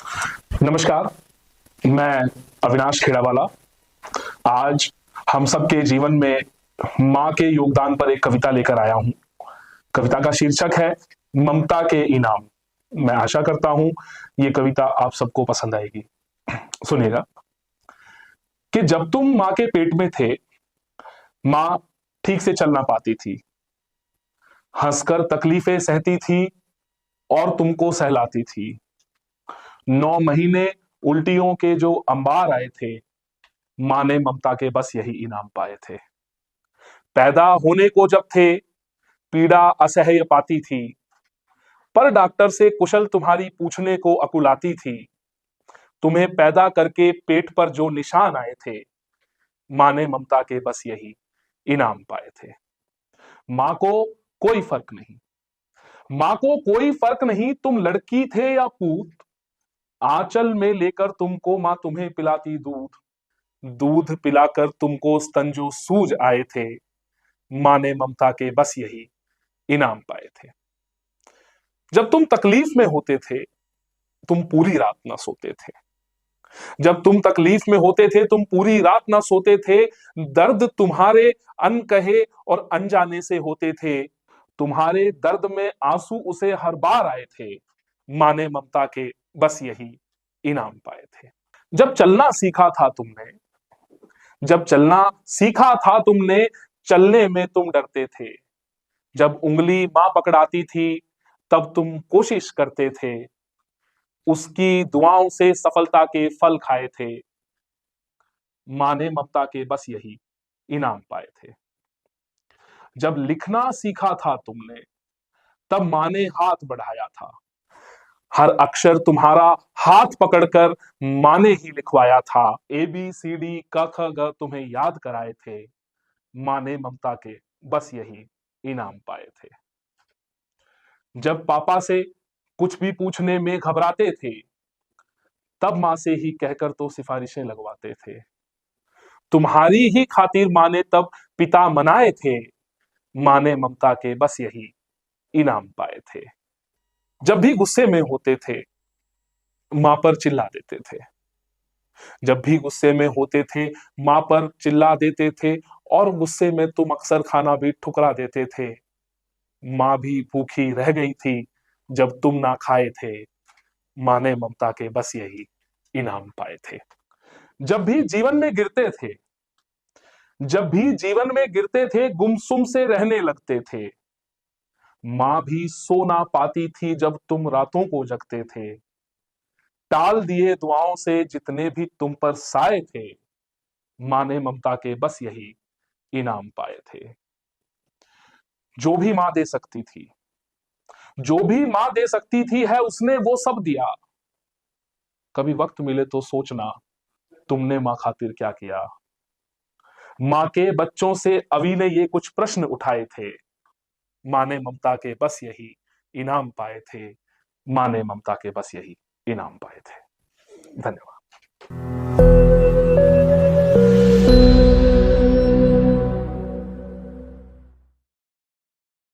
नमस्कार। मैं अविनाश खेड़ावाला आज हम सबके जीवन में माँ के योगदान पर एक कविता लेकर आया हूं। कविता का शीर्षक है ममता के इनाम। मैं आशा करता हूं ये कविता आप सबको पसंद आएगी। सुनिएगा कि जब तुम माँ के पेट में थे, माँ ठीक से चल ना पाती थी, हंसकर तकलीफें सहती थी और तुमको सहलाती थी। 9 महीने उल्टियों के जो अंबार आए थे, माँ ने ममता के बस यही इनाम पाए थे। पैदा होने को जब थे, पीड़ा असह्य पाती थी, पर डॉक्टर से कुशल तुम्हारी पूछने को अकुलाती थी। तुम्हें पैदा करके पेट पर जो निशान आए थे, माँ ने ममता के बस यही इनाम पाए थे। माँ को कोई फर्क नहीं, माँ को कोई फर्क नहीं, तुम लड़की थे या पूत। आंचल में लेकर तुमको माँ तुम्हें पिलाती दूध। दूध पिलाकर तुमको स्तन जो सूज आए थे, माँ ने ममता के बस यही इनाम पाए थे। जब तुम तकलीफ में होते थे, तुम पूरी रात ना सोते थे। जब तुम तकलीफ में होते थे, तुम पूरी रात ना सोते थे। दर्द तुम्हारे अनकहे और अनजाने से होते थे। तुम्हारे दर्द में आंसू उसे हर बार आए थे। माँ ने ममता के बस यही इनाम पाए थे। जब चलना सीखा था तुमने, जब चलना सीखा था तुमने, चलने में तुम डरते थे। जब उंगली माँ पकड़ाती थी, तब तुम कोशिश करते थे। उसकी दुआओं से सफलता के फल खाए थे। माँ ने ममता के बस यही इनाम पाए थे। जब लिखना सीखा था तुमने, तब माँ ने हाथ बढ़ाया था। हर अक्षर तुम्हारा हाथ पकड़कर माँ ने ही लिखवाया था। ABCD क ख ग तुम्हें याद कराए थे। माँ ने ममता के बस यही इनाम पाए थे। जब पापा से कुछ भी पूछने में घबराते थे, तब माँ से ही कहकर तो सिफारिशें लगवाते थे। तुम्हारी ही खातिर माँ ने तब पिता मनाए थे। माँ ने ममता के बस यही इनाम पाए थे। जब भी गुस्से में होते थे, माँ पर चिल्ला देते थे। जब भी गुस्से में होते थे, माँ पर चिल्ला देते थे और गुस्से में तुम अक्सर खाना भी ठुकरा देते थे। माँ भी भूखी रह गई थी जब तुम ना खाए थे। माँ ने ममता के बस यही इनाम पाए थे। जब भी जीवन में गिरते थे, जब भी जीवन में गिरते थे, गुमसुम से रहने लगते थे। माँ भी सो ना पाती थी जब तुम रातों को जगते थे। टाल दिए दुआओं से जितने भी तुम पर साए थे। माँ ने ममता के बस यही इनाम पाए थे। जो भी माँ दे सकती थी, जो भी माँ दे सकती थी है उसने वो सब दिया। कभी वक्त मिले तो सोचना, तुमने माँ खातिर क्या किया। माँ के बच्चों से अभी ने ये कुछ प्रश्न उठाए थे। माँ ने ममता के बस यही इनाम पाए थे। माँ ने ममता के बस यही इनाम पाए थे। धन्यवाद।